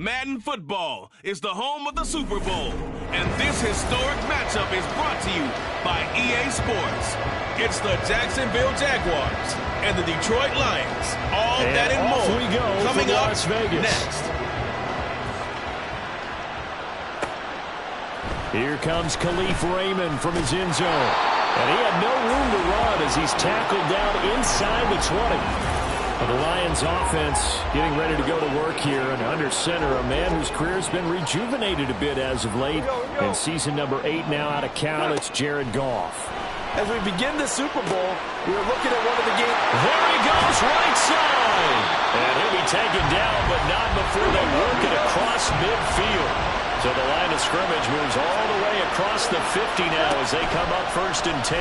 Madden Football is the home of the Super Bowl, and this historic matchup is brought to you by EA Sports. It's the Jacksonville Jaguars and the Detroit Lions. All and that and more we go coming up Las Vegas. Next. Here comes Khalif Raymond from his end zone. And he had no room to run as he's tackled down inside the 20. The Lions offense getting ready to go to work here, and under center, a man whose career has been rejuvenated a bit as of late. In season number 8 now out of Cal, it's Jared Goff. As we begin the Super Bowl, we are looking at one of the games. There he goes, right side. And he'll be taken down, but not before they work it across midfield. So the line of scrimmage moves all the way across the 50 now as they come up 1st and 10.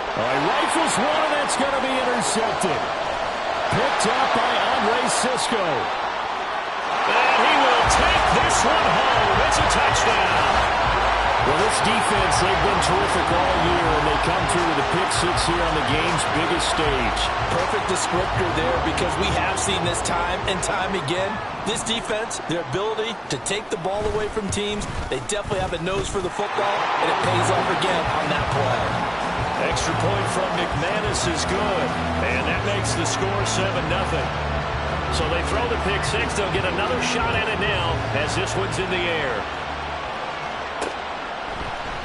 All right, rifles one, and that's going to be intercepted. Picked up by Andre Cisco. And he will take this one home. It's a touchdown. Well, this defense, they've been terrific all year, and they come through with a pick six here on the game's biggest stage. Perfect descriptor there, because we have seen this time and time again. This defense, their ability to take the ball away from teams, they definitely have a nose for the football, and it pays off again on that play. Extra point from McManus is good, and that makes the score 7-0. So they throw the pick six. They'll get another shot at it now as this one's in the air.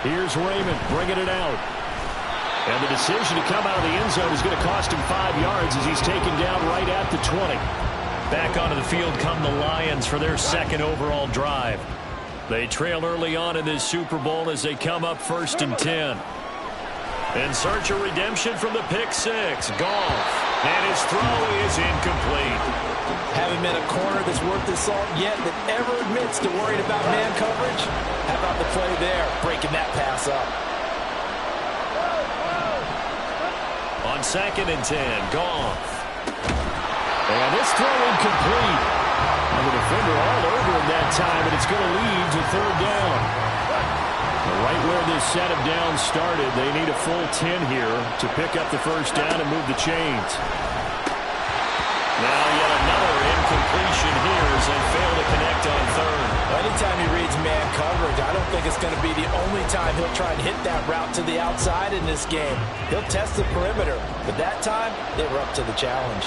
Here's Raymond bringing it out. And the decision to come out of the end zone is going to cost him 5 yards as he's taken down right at the 20. Back onto the field come the Lions for their second overall drive. They trail early on in this Super Bowl as they come up 1st and 10. In search of redemption from the pick six. Goff. And his throw is incomplete. Haven't met a corner that's worth the salt yet that ever admits to worrying about man coverage. How about the play there, breaking that pass up? On 2nd and 10, Goff. And this throw incomplete. And the defender all over him that time, and it's going to lead to 3rd down. Right where this set of downs started, they need a full 10 here to pick up the 1st down and move the chains. Now yet another incompletion here as they fail to connect on 3rd. Anytime he reads man coverage, I don't think it's going to be the only time he'll try and hit that route to the outside in this game. He'll test the perimeter, but that time they were up to the challenge.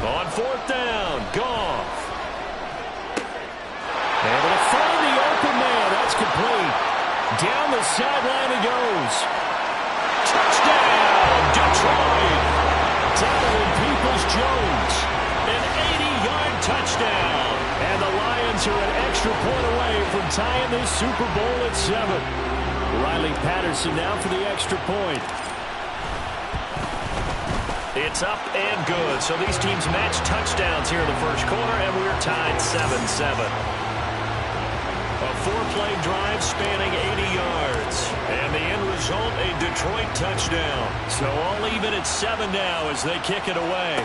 On 4th down, Goff. Able to find the open man. That's complete. Down the sideline he goes. Touchdown, Detroit. Donovan Peoples-Jones. An 80-yard touchdown. And the Lions are an extra point away from tying this Super Bowl at 7. Riley Patterson now for the extra point. It's up and good. So these teams match touchdowns here in the first quarter, and we're tied 7-7. A 4-play drive spanning 80 yards. And the end result, a Detroit touchdown. So all even at 7 now as they kick it away.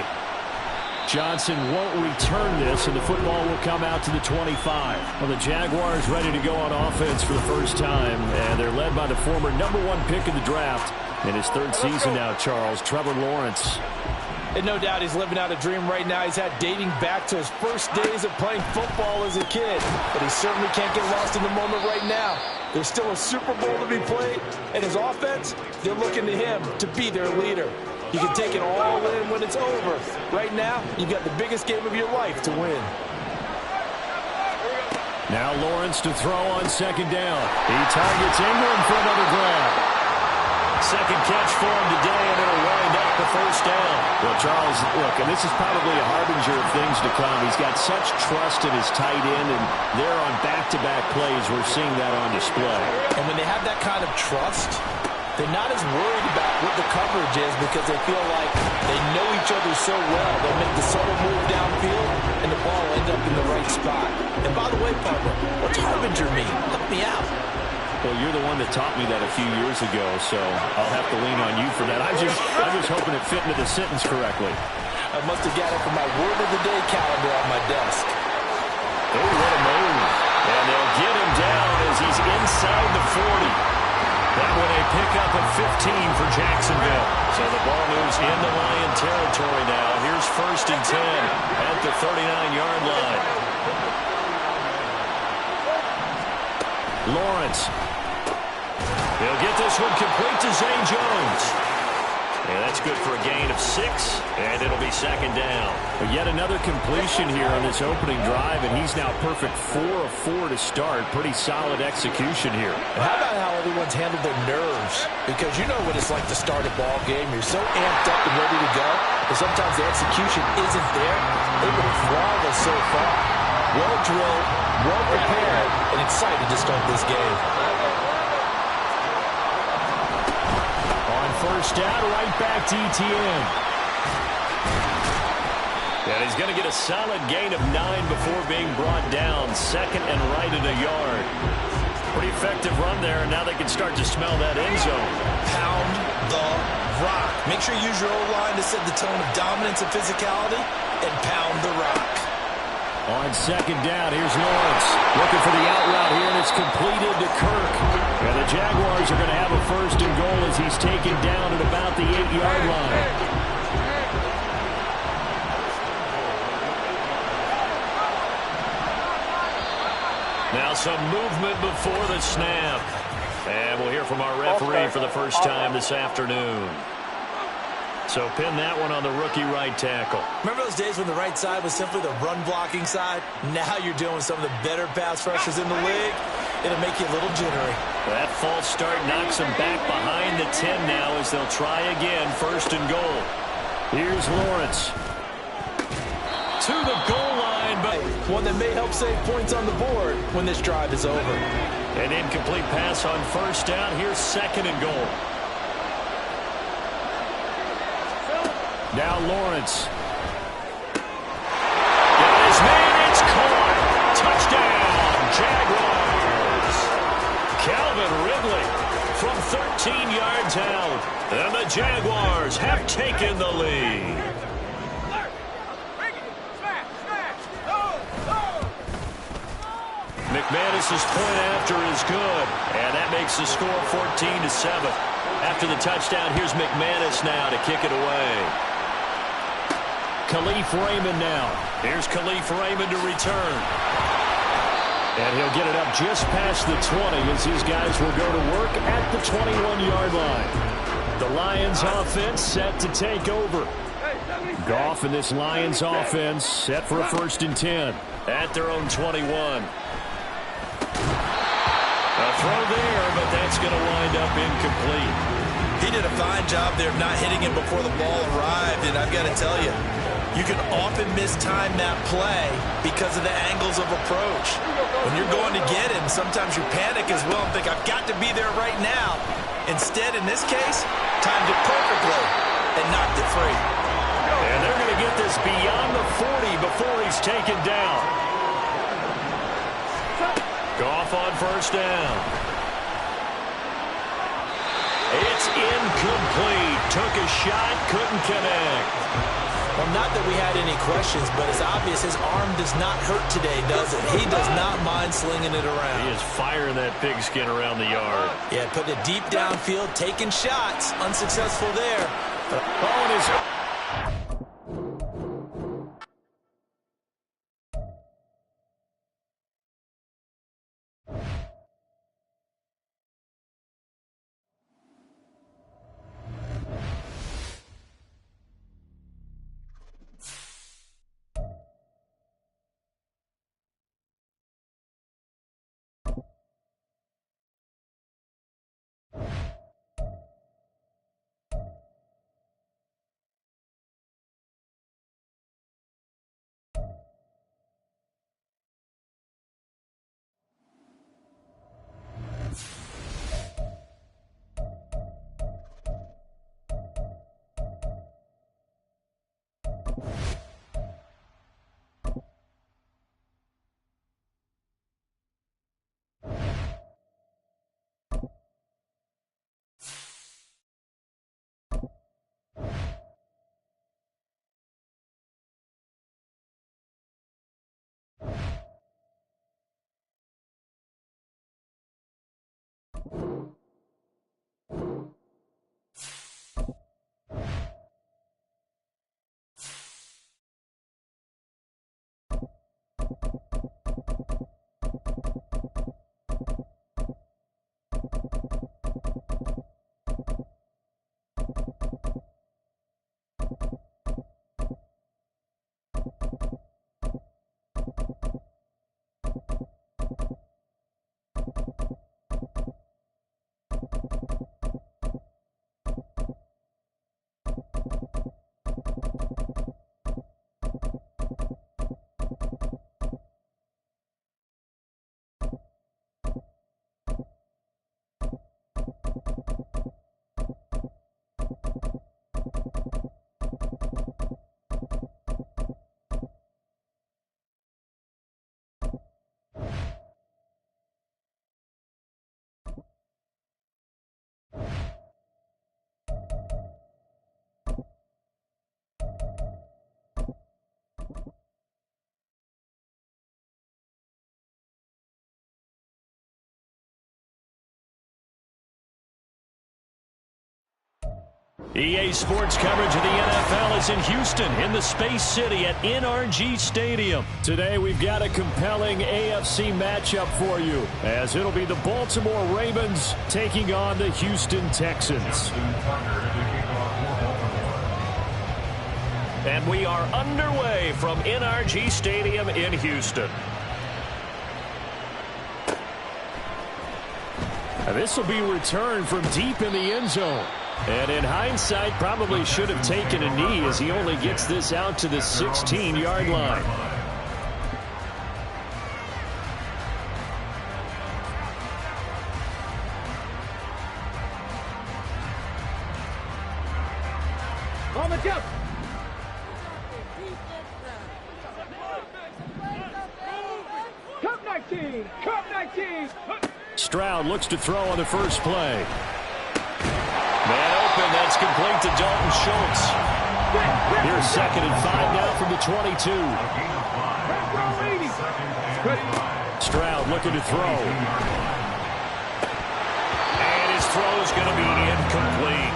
Johnson won't return this, and the football will come out to the 25. Well, the Jaguars ready to go on offense for the first time, and they're led by the former #1 pick in the draft. In his third season now, Charles, Trevor Lawrence. And no doubt he's living out a dream right now. He's had dating back to his first days of playing football as a kid. But he certainly can't get lost in the moment right now. There's still a Super Bowl to be played, and his offense, they're looking to him to be their leader. You can take it all in when it's over. Right now, you've got the biggest game of your life to win. Now Lawrence to throw on second down. He targets Ingram for another grab. Second catch for him today, and it'll wind up the first down. Well, Charles, look, and this is probably a harbinger of things to come. He's got such trust in his tight end, and they're on back-to-back plays. We're seeing that on display. And when they have that kind of trust, they're not as worried about what the coverage is because they feel like they know each other so well. They'll make the subtle move downfield, and the ball will end up in the right spot. And by the way, partner, what's harbinger mean? Help me out. Well, you're the one that taught me that a few years ago, so I'll have to lean on you for that. I'm just hoping it fit into the sentence correctly. I must have got it from my word of the day calendar on my desk. Oh, what a move. And they'll get him down as he's inside the 40. That one a pickup of 15 for Jacksonville. So the ball moves into Lion territory now. Here's 1st and 10 at the 39-yard line. Lawrence. He'll get this one complete to Zay Jones. And that's good for a gain of 6, and it'll be second down. But yet another completion here on this opening drive, and he's now perfect 4 of 4 to start. Pretty solid execution here. And how about how everyone's handled their nerves? Because you know what it's like to start a ball game. You're so amped up and ready to go, but sometimes the execution isn't there. They've been flawless so far. Well drilled, well prepared, and excited to start this game. First down, right back to ETN. And he's going to get a solid gain of 9 before being brought down. Second and right at a yard. Pretty effective run there, and now they can start to smell that end zone. Pound the rock. Make sure you use your O-line to set the tone of dominance and physicality, and pound the rock. On second down, here's Lawrence. Looking for the out route here, and it's completed to Kirk. And the Jaguars are going to have a 1st and goal as he's taken down at about the 8-yard line. Now some movement before the snap. And we'll hear from our referee for the first time this afternoon. So pin that one on the rookie right tackle. Remember those days when the right side was simply the run-blocking side? Now you're dealing with some of the better pass rushers in the league. It'll make you a little jittery. That false start knocks them back behind the 10 now as they'll try again, 1st and goal. Here's Lawrence. To the goal line, but one that may help save points on the board when this drive is over. An incomplete pass on 1st down. Here's 2nd and goal. Now Lawrence. Got his man, it's caught. Touchdown, Jaguars. Calvin Ridley from 13 yards out. And the Jaguars have taken the lead. McManus's point after is good. And that makes the score 14-7. After the touchdown, here's McManus now to kick it away. Khalif Raymond now. Here's Khalif Raymond to return. And he'll get it up just past the 20 as his guys will go to work at the 21-yard line. The Lions offense set to take over. Goff and this Lions offense set for a 1st and 10 at their own 21. A throw there, but that's going to wind up incomplete. He did a fine job there of not hitting it before the ball arrived, and I've got to tell you, you can often mistime that play because of the angles of approach. When you're going to get him, sometimes you panic as well and think, I've got to be there right now. Instead, in this case, timed it perfectly and knocked it free. And they're going to get this beyond the 40 before he's taken down. Goff on 1st down. It's incomplete. took a shot, couldn't connect. Well, not that we had any questions, but it's obvious his arm does not hurt today, does it? He does not mind slinging it around. He is firing that pigskin around the yard. Yeah, putting it deep downfield, taking shots. Unsuccessful there. Oh, it is... EA Sports coverage of the NFL is in Houston in the Space City at NRG Stadium. Today we've got a compelling AFC matchup for you, as it'll be the Baltimore Ravens taking on the Houston Texans. And we are underway from NRG Stadium in Houston. And this will be returned from deep in the end zone. And in hindsight, probably should have taken a knee as he only gets this out to the 16-yard line. On the jump. Cup 19. Cup 19. Stroud looks to throw on the first play. Man open, that's complete to Dalton Schultz. Here's 2nd and 5 now from the 22. Stroud looking to throw. And his throw is going to be incomplete.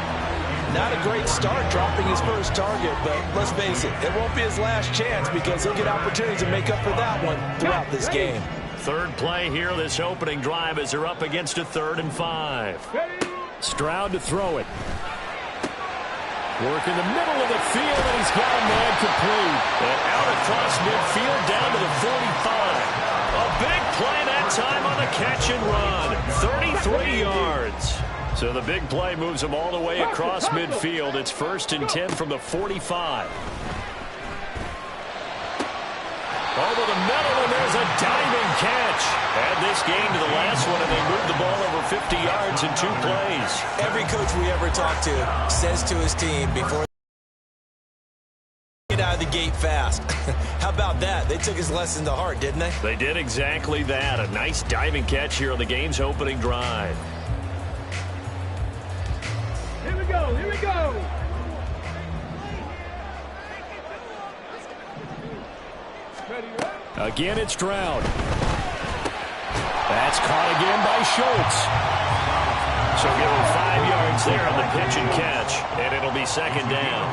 Not a great start dropping his first target, but let's face it, it won't be his last chance because he'll get opportunities to make up for that one throughout this game. Third play here, this opening drive as they're up against a 3rd and 5. Stroud to throw it. Work in the middle of the field, and he's got a man complete. And out across midfield down to the 45. A big play that time on the catch and run. 33 yards. So the big play moves him all the way across midfield. It's 1st and 10 from the 45. Over the middle, and there's a diving catch. Add this game to the last one, and they moved the ball over 50 yards in 2 plays. Every coach we ever talk to says to his team before they get out of the gate fast. How about that? They took his lesson to heart, didn't they? They did exactly that. A nice diving catch here on the game's opening drive. Here we go, here we go. Ready, right? Again, it's Stroud. That's caught again by Schultz. So give him 5 yards there on the pitch and catch, and it'll be second down.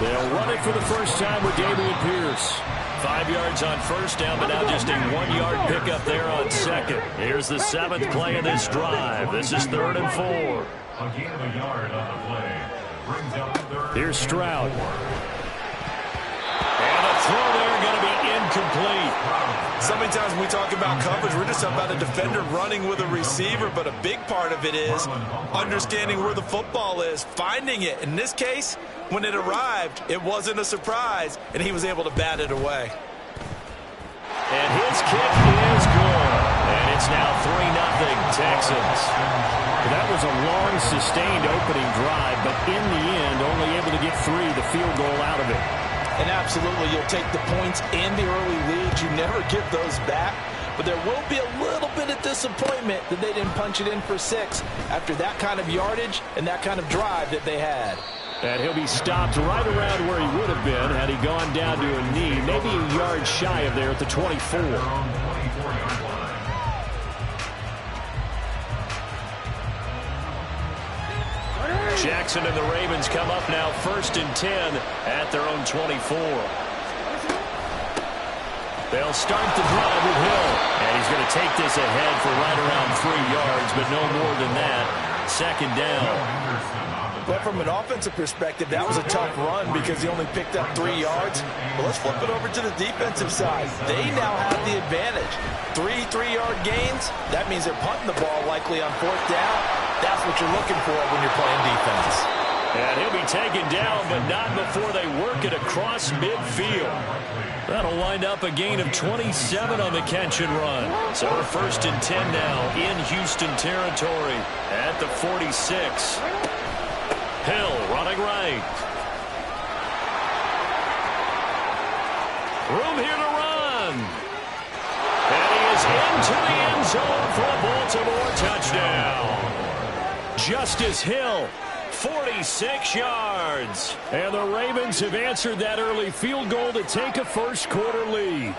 They'll run it for the first time with Dameon Pierce. 5 yards on first down, but now just a 1-yard pickup there on second. Here's the 7th play of this drive. This is 3rd and 4. Here's Stroud. And a throw there going to be incomplete. So many times when we talk about coverage, we're just about a defender running with a receiver, but a big part of it is understanding where the football is, finding it. In this case, when it arrived, it wasn't a surprise, and he was able to bat it away. And his kick is good. And it's now 3-0 Texans. That was a long, sustained opening drive, but in the end, only able to get 3, the field goal out of it. And absolutely, you'll take the points and the early leads. You never get those back. But there will be a little bit of disappointment that they didn't punch it in for 6 after that kind of yardage and that kind of drive that they had. And he'll be stopped right around where he would have been had he gone down to a knee, maybe a yard shy of there at the 24. Jackson and the Ravens come up now 1st and 10 at their own 24. They'll start the drive with Hill. And he's going to take this ahead for right around 3 yards, but no more than that. Second down. But from an offensive perspective, that was a tough run because he only picked up 3 yards. But let's flip it over to the defensive side. They now have the advantage. 3 3-yard gains, that means they're punting the ball likely on 4th down. That's what you're looking for when you're playing defense. And he'll be taken down, but not before they work it across midfield. That'll wind up a gain of 27 on the catch and run. So we're 1st and 10 now in Houston territory at the 46. Hill running right. Room here to run. And he is into the end zone for a Baltimore touchdown. Justice Hill, 46 yards. And the Ravens have answered that early field goal to take a first-quarter lead.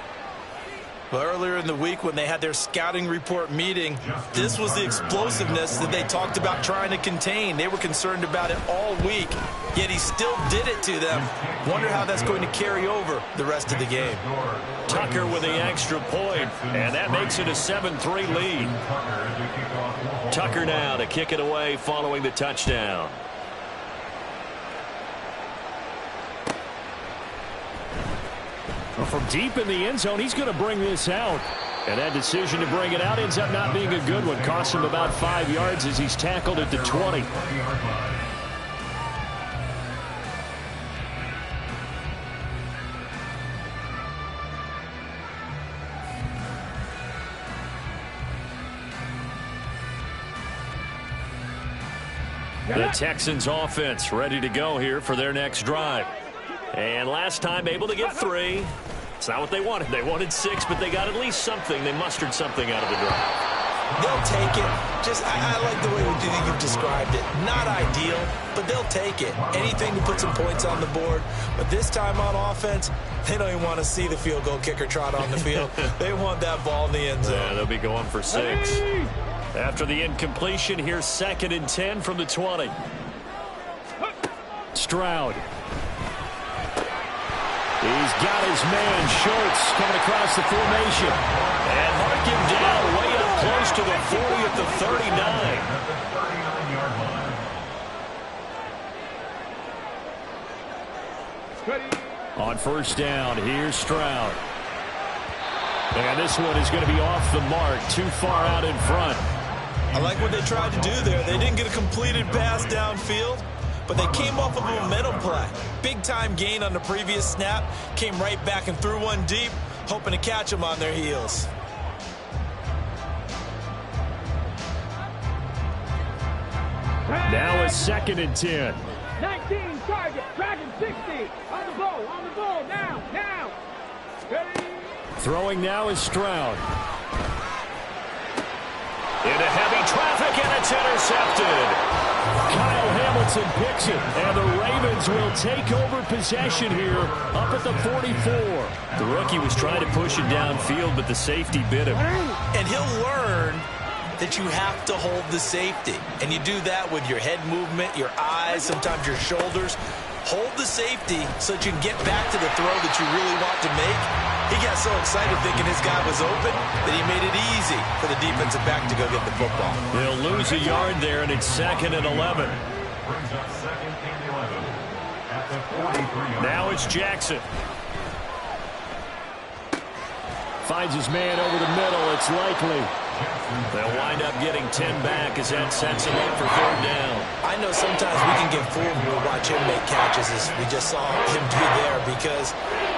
Well, earlier in the week when they had their scouting report meeting, this was the explosiveness that they talked about trying to contain. They were concerned about it all week, yet he still did it to them. Wonder how that's going to carry over the rest of the game. Tucker with the extra point, and that makes it a 7-3 lead. Tucker now to kick it away following the touchdown. Well, from deep in the end zone, he's going to bring this out. And that decision to bring it out ends up not being a good one. Costs him about 5 yards as he's tackled at the 20. The Texans offense ready to go here for their next drive. And last time able to get 3. It's not what they wanted. They wanted 6, but they got at least something. They mustered something out of the drive. They'll take it. I like the way you've described it. Not ideal, but they'll take it. Anything to put some points on the board. But this time on offense, they don't even want to see the field goal kicker trot on the field. They want that ball in the end zone. Yeah, they'll be going for 6. After the incompletion, here's 2nd and 10 from the 20. Stroud. He's got his man, Schultz, coming across the formation. And mark him down way up close to the 40 at the 39. On first down, here's Stroud. And this one is going to be off the mark, too far out in front. I like what they tried to do there. They didn't get a completed pass downfield, but they came off of a momentum play. Big-time gain on the previous snap, came right back and threw one deep, hoping to catch them on their heels. Now a 2nd and 10. 19 target, Dragon 60. On the ball, now. Ready? Throwing now is Stroud. Into heavy traffic, and it's intercepted. Kyle Hamilton picks it, and the Ravens will take over possession here up at the 44. The rookie was trying to push it downfield, but the safety bit him. And he'll learn that you have to hold the safety. And you do that with your head movement, your eyes, sometimes your shoulders. Hold the safety so that you can get back to the throw that you really want to make. He got so excited thinking his guy was open that he made it easy for the defensive back to go get the football. They'll lose a yard there, and it's 2nd and 11. Now it's Jackson. Finds his man over the middle. It's likely. They'll wind up getting 10 back as that sets him up for 3rd down. I know sometimes we can get fooled when we watch him make catches, as we just saw him do there, because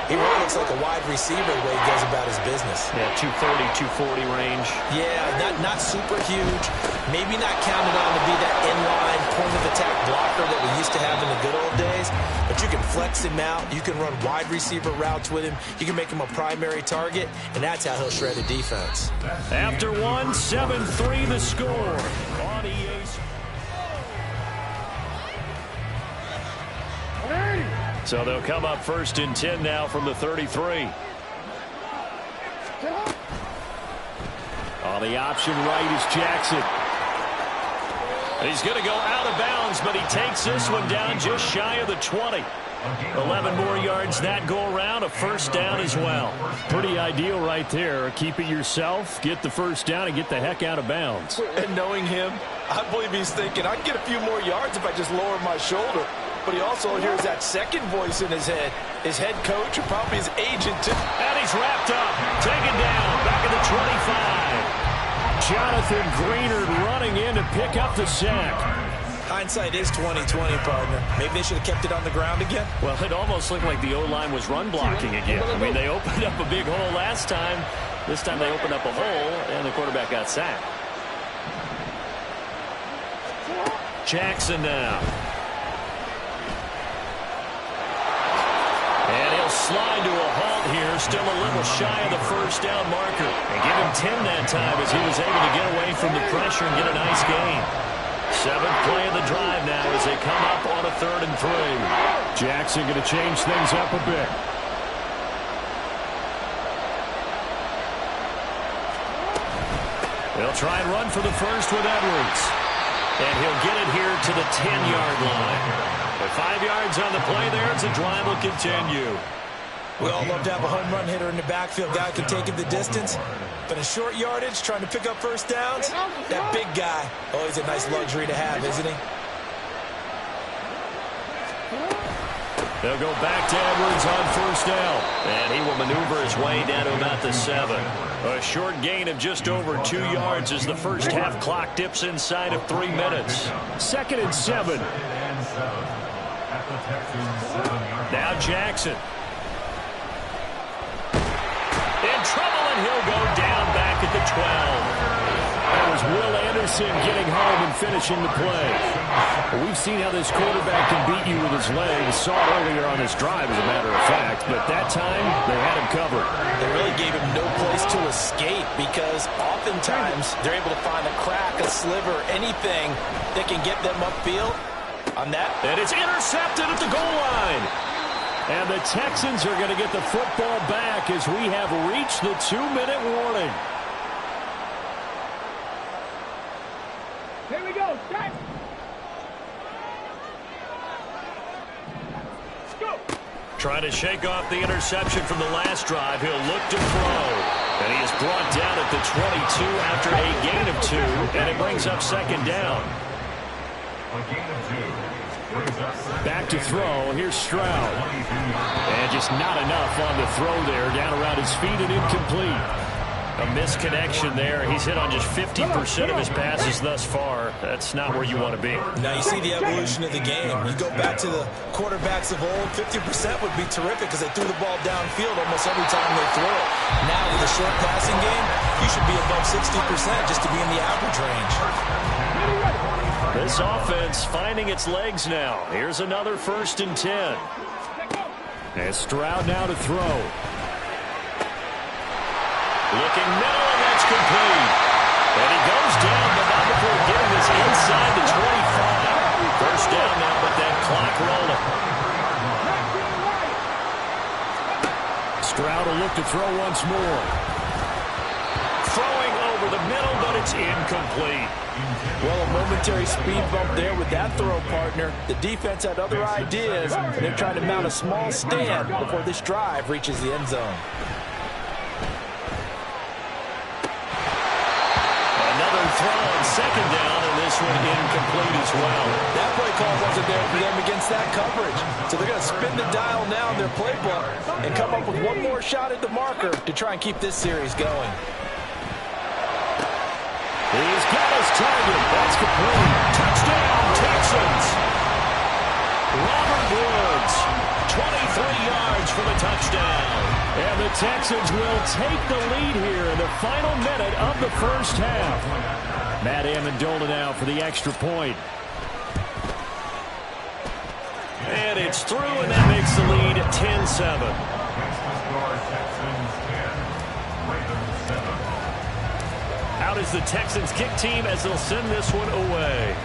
he really looks like a wide receiver the way he goes about his business. Yeah, 230, 240 range. Yeah, not super huge. Maybe not counted on to be that inline point-of-attack blocker that we used to have in the good old days, but you can flex him out. You can run wide receiver routes with him. You can make him a primary target, and that's how he'll shred a defense. After 7-3 the score on EA. So they'll come up 1st and 10 now from the 33. On the option right is Jackson. He's going to go out of bounds, but he takes this one down just shy of the 20. 11 more yards that go around, a 1st down as well. Pretty ideal right there. Keep it yourself, get the 1st down, and get the heck out of bounds. And knowing him, I believe he's thinking, I can get a few more yards if I just lower my shoulder. But he also hears that second voice in his head. His head coach, or probably his agent, too. And he's wrapped up, taken down, back at the 25. Jonathan Greenard running in to pick up the sack. Hindsight is 20/20, partner. Maybe they should have kept it on the ground again. Well, it almost looked like the O-line was run blocking again. I mean, they opened up a big hole last time. This time they opened up a hole, and the quarterback got sacked. Jackson now. And he'll slide to a halt here, still a little shy of the 1st down marker. And give him 10 that time as he was able to get away from the pressure and get a nice gain. 7th play of the drive now as they come up on a 3rd and 3. Jackson going to change things up a bit. They'll try and run for the 1st with Edwards. And he'll get it here to the 10-yard line. With 5 yards on the play there, the drive will continue. We all love to have a home run hitter in the backfield. Guy can take it the distance. But in short yardage, trying to pick up 1st downs, that big guy, always a nice luxury to have, isn't he? They'll go back to Edwards on 1st down. And he will maneuver his way down to about the 7. A short gain of just over 2 yards as the 1st half clock dips inside of 3 minutes. 2nd and 7. Now Jackson. In trouble, and he'll go down back at the 12. That was Will Anderson getting home and finishing the play. Well, we've seen how this quarterback can beat you with his legs. Saw it earlier on this drive, as a matter of fact. But that time, they had him covered. They really gave him no place to escape because oftentimes they're able to find a crack, a sliver, anything that can get them upfield. On that. And it's intercepted at the goal line. And the Texans are going to get the football back as we have reached the 2-minute warning. Here we go, start. Go. Trying to shake off the interception from the last drive. He'll look to throw. And he is brought down at the 22 after a gain of 2. And it brings up 2nd down. Back to throw. Here's Stroud. And just not enough on the throw there. Down around his feet and incomplete. A misconnection there. He's hit on just 50% of his passes thus far. That's not where you want to be. Now you see the evolution of the game. You go back to the quarterbacks of old, 50% would be terrific because they threw the ball downfield almost every time they throw it. Now with a short passing game, you should be above 60% just to be in the average range. This offense finding its legs now. Here's another 1st and 10. And Stroud now to throw. Looking middle, and that's complete. And he goes down It's inside the 25. First down now, but that clock rolling. Stroud will look to throw once more. Throwing over the middle, but it's incomplete. Well, a momentary speed bump there with that throw, partner. The defense had other ideas, and they're trying to mount a small stand before this drive reaches the end zone. Another throw on second down, and this one incomplete as well. That play call wasn't there for them against that coverage. So they're going to spin the dial now in their playbook and come up with one more shot at the marker to try and keep this series going. He's got his target. That's complete. Touchdown, Texans. Robert Woods, 23 yards for the touchdown. And the Texans will take the lead here in the final minute of the first half. Matt Amendola now for the extra point. And it's through, and that makes the lead 10-7. Out is the Texans kick team as they'll send this one away.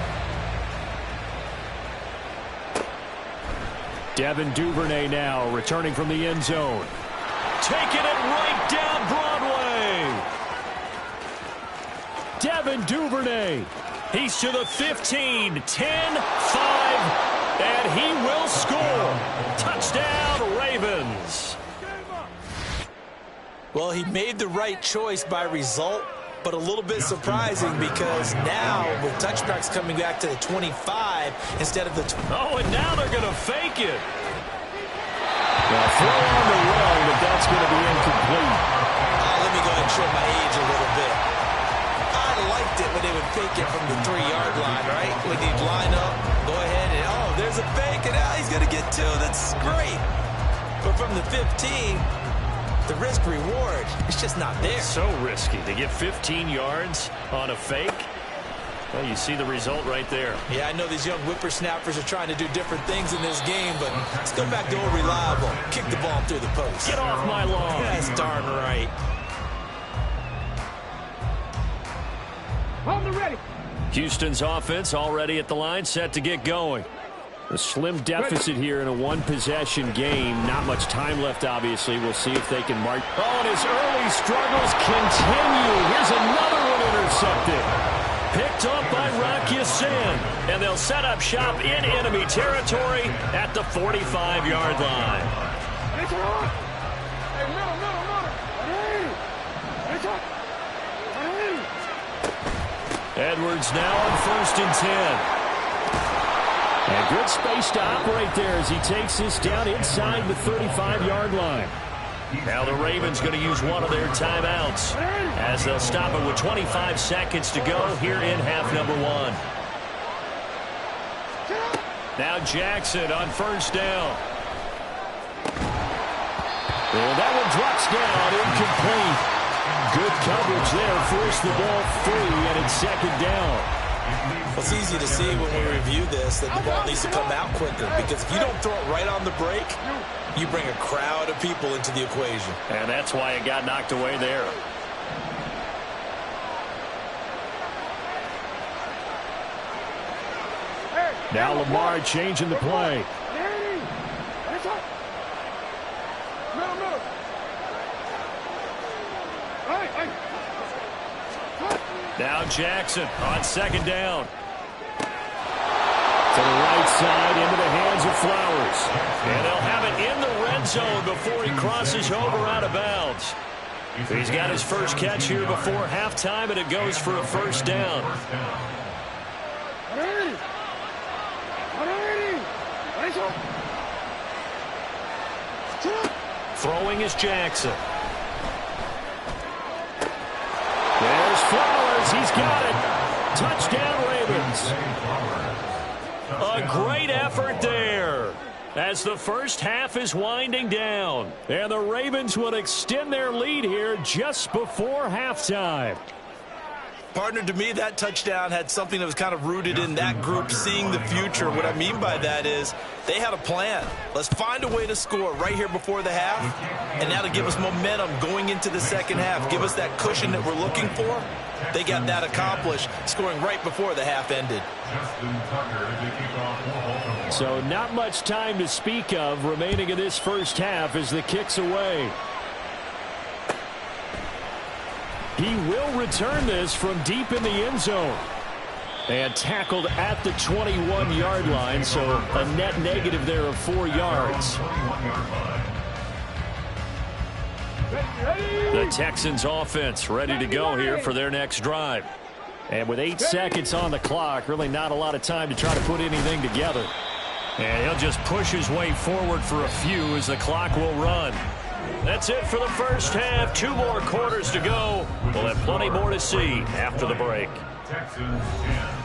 Devin Duvernay now returning from the end zone. Taking it right down Broadway. Devin Duvernay. He's to the 15, 10, 5, and he will score. Touchdown, Ravens. Well, he made the right choice by result, but a little bit surprising because now with touchbacks coming back to the 25 instead of the... Oh, and now they're going to fake it. Well, throw on the run, but that's going to be incomplete. Let me go ahead and show my age a little bit. I liked it when they would fake it from the 3-yard line, right? When you'd line up, go ahead and, oh, there's a fake, and he's going to get 2. That's great. But from the 15... the risk-reward, it's just not there. So risky to get 15 yards on a fake. Well, you see the result right there. Yeah, I know these young whippersnappers are trying to do different things in this game, but let's go back to old reliable. Kick the ball through the post. Get off my lawn. That's darn right. On the ready. Houston's offense already at the line, set to get going. A slim deficit here in a one-possession game. Not much time left, obviously. We'll see if they can mark. Oh, and his early struggles continue. Here's another one intercepted. Picked up by Rock Ya-Sin. And they'll set up shop in enemy territory at the 45-yard line. It's on. Hey, middle. Hey. It's on. Hey. Edwards now on 1st and 10. And good space to operate there as he takes this down inside the 35-yard line. Now the Ravens going to use one of their timeouts as they'll stop it with 25 seconds to go here in half number 1. Now Jackson on 1st down. And that one drops down, incomplete. Good coverage there, forced the ball free, and it's 2nd down. It's easy to see when we review this that the ball needs to come out quicker because if you don't throw it right on the break, you bring a crowd of people into the equation. And that's why it got knocked away there. Now Lamar changing the play. Now Jackson on 2nd down. To the right side, into the hands of Flowers. And they'll have it in the red zone before he crosses over out of bounds. He's got his first catch here before halftime, and it goes for a 1st down. Throwing is Jackson. There's Flowers. He's got it. Touchdown, Ravens. A great effort there as the first half is winding down. And the Ravens will extend their lead here just before halftime. Partner, to me, that touchdown had something that was kind of rooted in that group seeing the future. What I mean by that is they had a plan. Let's find a way to score right here before the half, and that'll give us momentum going into the second half, give us that cushion that we're looking for. They got that accomplished, scoring right before the half ended. So not much time to speak of remaining in this first half as the kick's away. He will return this from deep in the end zone. And tackled at the 21-yard line, so a net negative there of 4 yards. The Texans offense ready to go here for their next drive. And with 8 seconds on the clock, really not a lot of time to try to put anything together. And he'll just push his way forward for a few as the clock will run. That's it for the first half. 2 more quarters to go. We'll have plenty more to see after the break. Texans 10.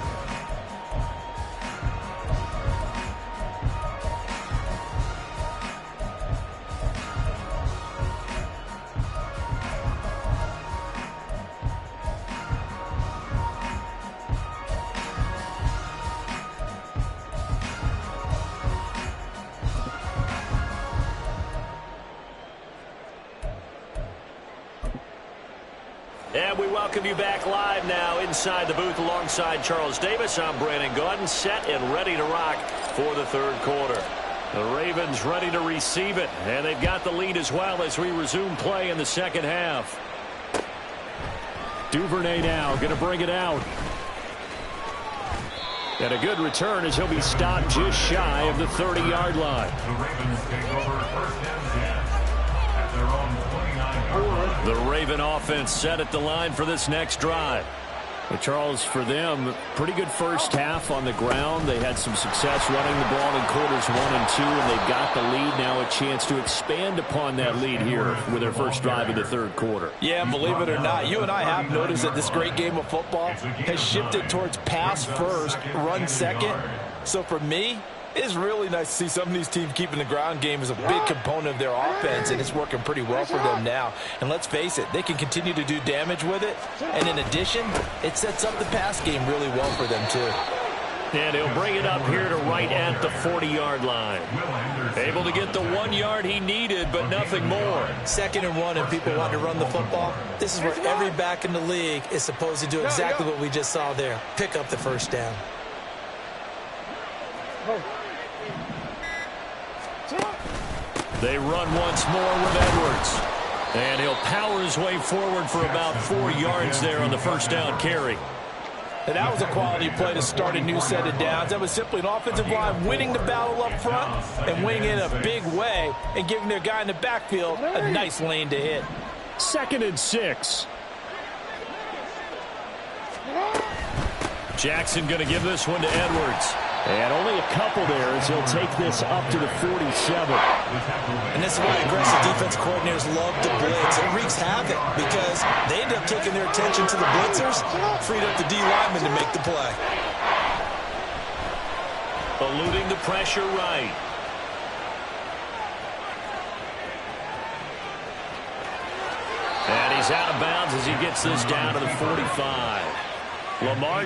And we welcome you back live now inside the booth alongside Charles Davis. I'm Brandon Gaudin, set and ready to rock for the third quarter. The Ravens ready to receive it, and they've got the lead as well as we resume play in the second half. Duvernay now going to bring it out. And a good return as he'll be stopped just shy of the 30-yard line. The Ravens take over first and 10 at their own 29-yard line. The Raven offense set at the line for this next drive. Well, Charles, for them, pretty good first half on the ground. They had some success running the ball in quarters 1 and 2, and they've got the lead now, a chance to expand upon that lead here with their first drive in the third quarter. Yeah, believe it or not, you and I have noticed that this great game of football has shifted towards pass first, run second. So for me, it's really nice to see some of these teams keeping the ground game as a big component of their offense, and it's working pretty well for them now. And let's face it, they can continue to do damage with it. And in addition, it sets up the pass game really well for them, too. And he'll bring it up here to right at the 40-yard line. Able to get the 1 yard he needed, but nothing more. 2nd and 1, and people want to run the football. This is where every back in the league is supposed to do exactly what we just saw there. Pick up the first down. They run once more with Edwards. And he'll power his way forward for about 4 yards there on the first down carry. And that was a quality play to start a new set of downs. That was simply an offensive line winning the battle up front and winning in a big way and giving their guy in the backfield a nice lane to hit. 2nd and 6. Jackson going to give this one to Edwards. And only a couple there as he'll take this up to the 47. And this is why aggressive defense coordinators love to blitz. It wreaks havoc because they end up taking their attention to the blitzers, freed up the D lineman to make the play. Eluding the pressure right. And he's out of bounds as he gets this down to the 45. Lamar